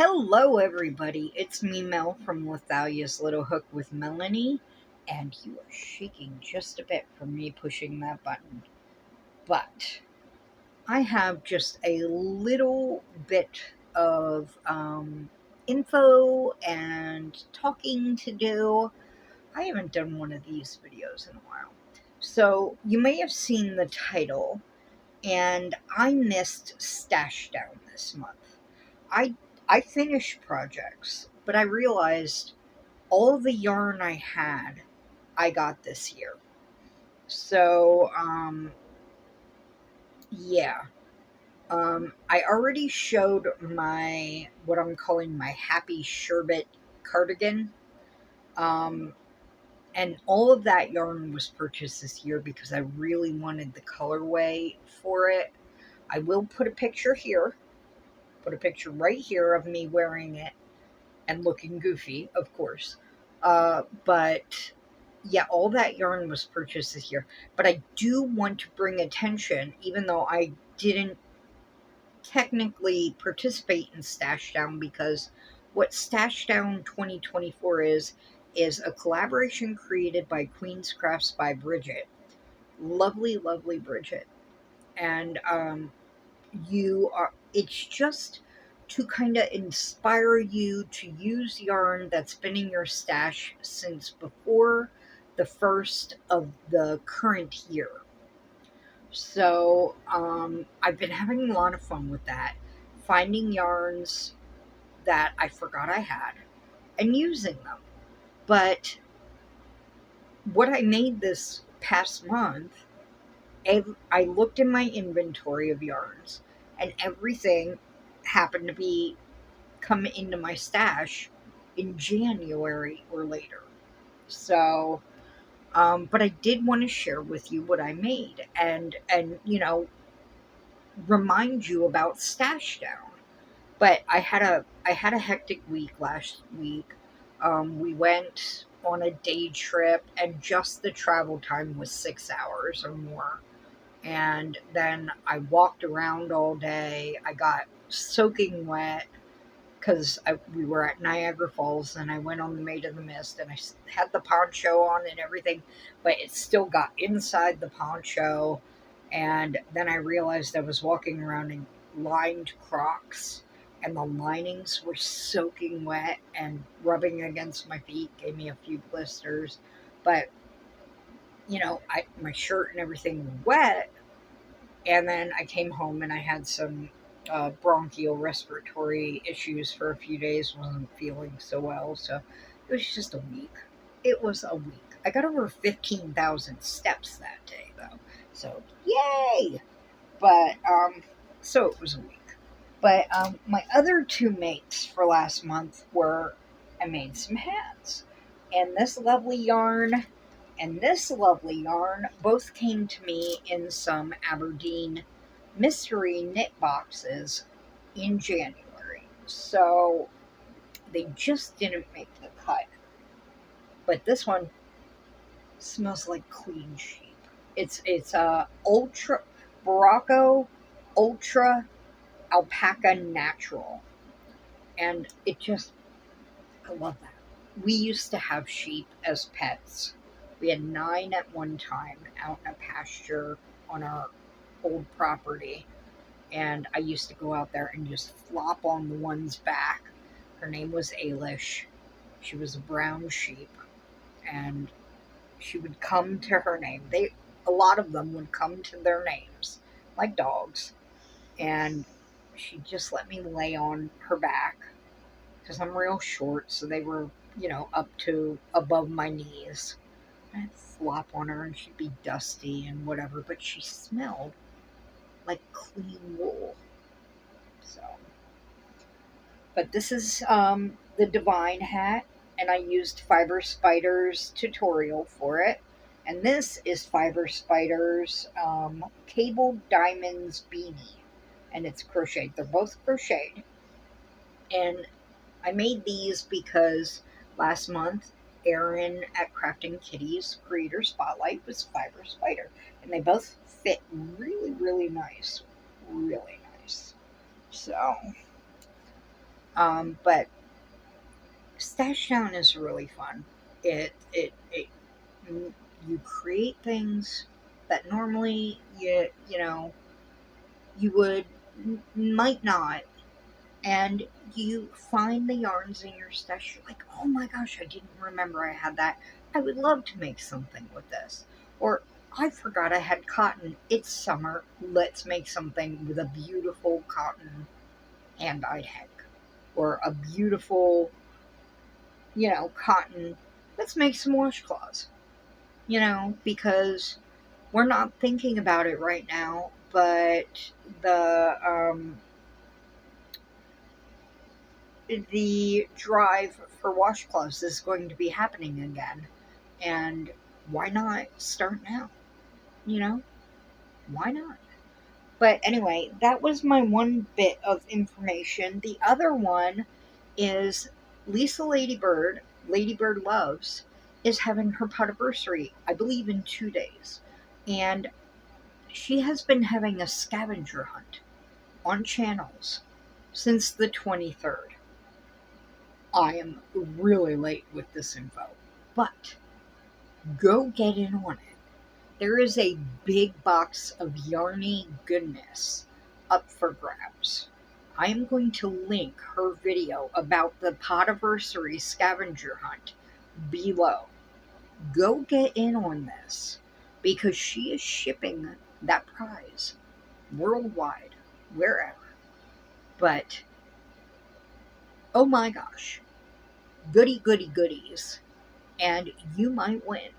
Hello, everybody. It's me, Mel, from Lethalia's Little Hook with Melanie, and you are shaking just a bit from me pushing that button. But I have just a little bit of info and talking to do. I haven't done one of these videos in a while. So, you may have seen the title, and I missed Stash Down this month. I I finished projects, but I realized all the yarn I had, I got this year. So, yeah. I already showed my, what I'm calling my Happy Sherbet cardigan. Um, and all of that yarn was purchased this year because I really wanted the colorway for it. I will put a picture here, put a picture right here of me wearing it and looking goofy, of course. But yeah, all that yarn was purchased this year. But I do want to bring attention, even though I didn't technically participate in Stash Down, because what Stash Down 2024 is a collaboration created by Queen's Crafts by Bridget. Lovely, lovely Bridget. And it's just to kind of inspire you to use yarn that's been in your stash since before the first of the current year. So I've been having a lot of fun with that, finding yarns that I forgot I had and using them. But what I made this past month, I looked in my inventory of yarns, and everything happened to be come into my stash in January or later. So, but I did want to share with you what I made, and remind you about Stash Down. But I had a hectic week last week. We went on a day trip, and just the travel time was 6 hours or more. And then I walked around all day. I got soaking wet because we were at Niagara Falls, and I went on the Maid of the Mist, and I had the poncho on and everything, but it still got inside the poncho. And then I realized I was walking around in lined Crocs, and the linings were soaking wet and rubbing against my feet, gave me a few blisters. But my shirt and everything was wet, and then I came home and I had some bronchial respiratory issues for a few days. Wasn't feeling so well, so it was just a week. It was a week. I got over 15,000 steps that day, though. So yay! But so it was a week. But my other two mates for last month were, I made some hats, and this lovely yarn both came to me in some Aberdeen mystery knit boxes in January. So they just didn't make the cut. But this one smells like clean sheep. It's a ultra Barocco Ultra Alpaca Natural. And I love that. We used to have sheep as pets. We had 9 at one time out in a pasture on our old property. And I used to go out there and just flop on the one's back. Her name was Ailish. She was a brown sheep. And she would come to her name. A lot of them would come to their names, like dogs. And she just let me lay on her back because I'm real short, so they were, up to above my knees. I'd flop on her and she'd be dusty and whatever, but she smelled like clean wool. So, but this is the Divine hat, and I used Fiber Spider's tutorial for it. And this is Fiber Spider's Cable Diamonds beanie, and it's crocheted. They're both crocheted, and I made these because last month Erin at Crafting Kitties Creator Spotlight was Fiber Spider, and they both fit really, really nice. Really nice. So, But Stash Down is really fun. It you create things that normally you would might not, and you find the yarns in your stash. You're like, oh my gosh, I didn't remember I had that. I would love to make something with this. Or I forgot I had cotton. It's summer. Let's make something with a beautiful cotton hand-dyed heck. Or a beautiful, cotton. Let's make some washcloths. Because we're not thinking about it right now, but the the drive for washcloths is going to be happening again. And why not start now? You know, why not? But anyway, that was my one bit of information. The other one is Lisa Ladybird Loves, is having her podiversary, I believe, in 2 days. And she has been having a scavenger hunt on channels since the 23rd. I am really late with this info, but go get in on it. There is a big box of yarny goodness up for grabs. I am going to link her video about the Podiversary scavenger hunt below. Go get in on this because she is shipping that prize worldwide, wherever. But oh my gosh, goodies, and you might win.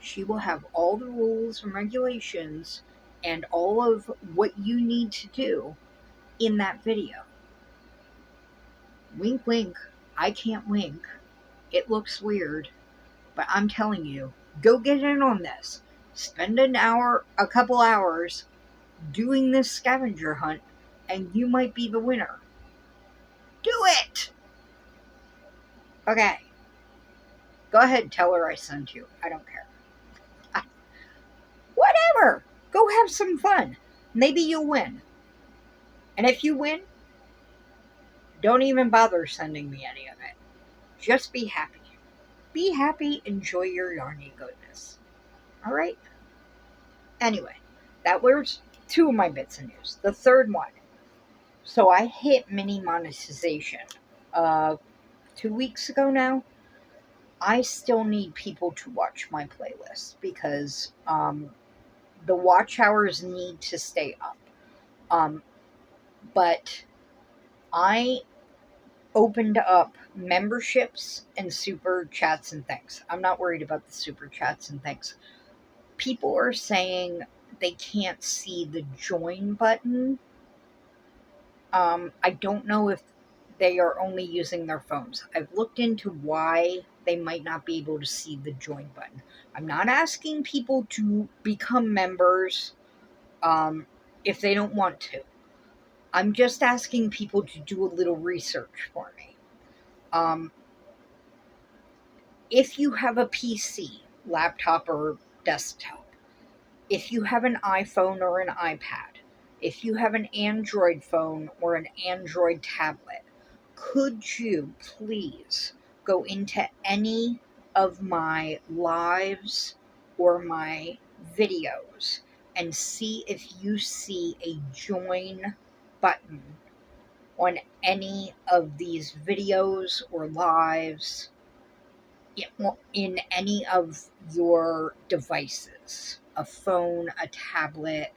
She will have all the rules and regulations and all of what you need to do in that video. Wink, wink. I can't wink. It looks weird, but I'm telling you, go get in on this. Spend a couple hours doing this scavenger hunt, and you might be the winner. Do it! Okay. Go ahead and tell her I sent you. I don't care. Whatever. Go have some fun. Maybe you'll win. And if you win, don't even bother sending me any of it. Just be happy. Be happy, enjoy your yarny goodness. All right? Anyway, that was two of my bits of news. The third one. So I hit mini monetization 2 weeks ago now. I still need people to watch my playlist because the watch hours need to stay up. But I opened up memberships and super chats and things. I'm not worried about the super chats and things. People are saying they can't see the join button. I don't know if they are only using their phones. I've looked into why they might not be able to see the join button. I'm not asking people to become members if they don't want to. I'm just asking people to do a little research for me. Um, if you have a PC, laptop, or desktop, if you have an iPhone or an iPad, if you have an Android phone or an Android tablet, could you please go into any of my lives or my videos and see if you see a join button on any of these videos or lives in any of your devices, a phone, a tablet,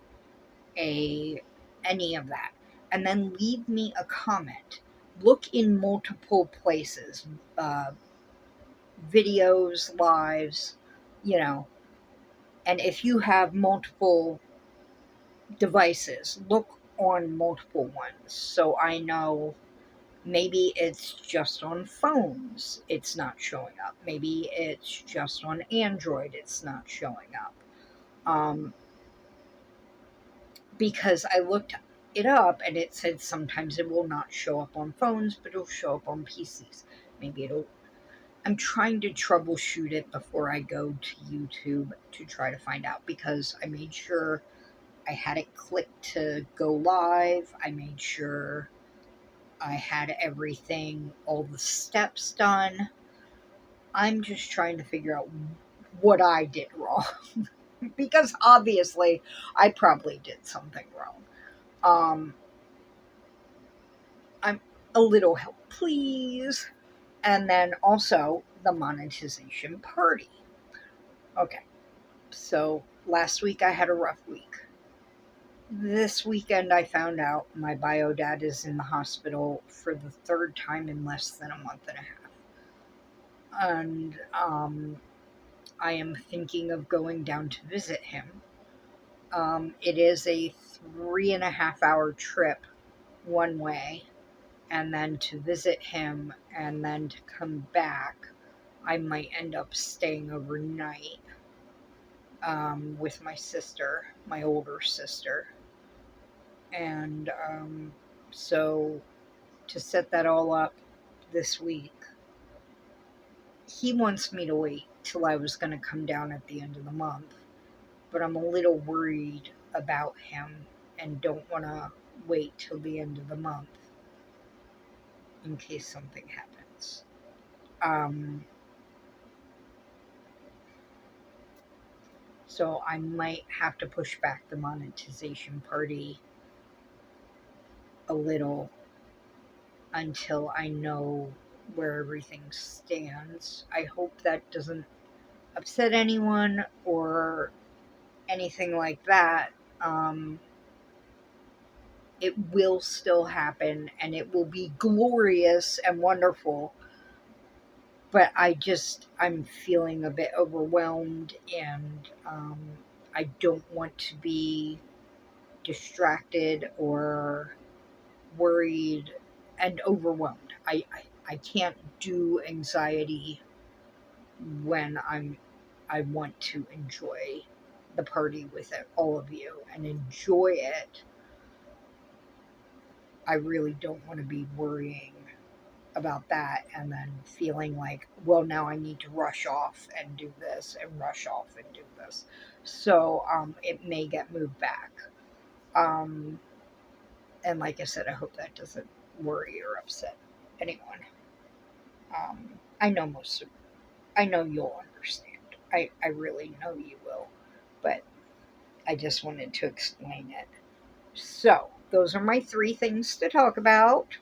a any of that, and then leave me a comment. Look in multiple places, uh, videos, lives, you know, and if you have multiple devices, look on multiple ones so I know. Maybe it's just on phones, it's not showing up. Maybe it's just on Android, it's not showing up. Um, because I looked it up and it said sometimes it will not show up on phones, but it'll show up on PCs. Maybe it'll. I'm trying to troubleshoot it before I go to YouTube to try to find out because I made sure I had it clicked to go live. I made sure I had everything, all the steps done. I'm just trying to figure out what I did wrong. Because obviously I probably did something wrong. Um, I'm a little help, please. And then also the monetization party. Okay, so last week I had a rough week. This weekend I found out my bio dad is in the hospital for the third time in less than a month and a half. And I am thinking of going down to visit him. It is a 3.5 hour trip one way, and then to visit him and then to come back. I might end up staying overnight with my sister, my older sister. And so to set that all up this week, he wants me to wait till I was going to come down at the end of the month. But I'm a little worried about him and don't want to wait till the end of the month in case something happens. Um, so I might have to push back the monetization party a little until I know where everything stands. I hope that doesn't upset anyone or anything like that. Um, it will still happen and it will be glorious and wonderful. But I'm feeling a bit overwhelmed, and I don't want to be distracted or worried and overwhelmed. I can't do anxiety when I want to enjoy the party with all of you and enjoy it. I really don't want to be worrying about that and then feeling like, well, now I need to rush off and do this and rush off and do this. So it may get moved back. Um, and like I said, I hope that doesn't worry or upset anyone. I know I know you'll understand. I really know you will, but I just wanted to explain it. So, those are my three things to talk about.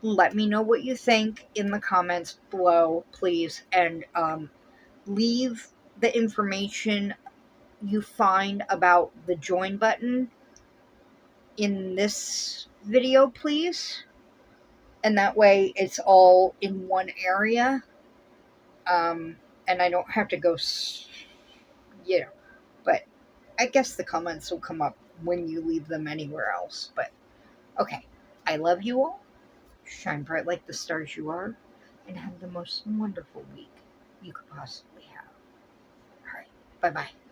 Let me know what you think in the comments below, please. And leave the information you find about the join button in this video, please. And that way it's all in one area. And I don't have to go, but I guess the comments will come up when you leave them anywhere else. But okay, I love you all. Shine bright like the stars you are, and have the most wonderful week you could possibly have. All right, bye bye.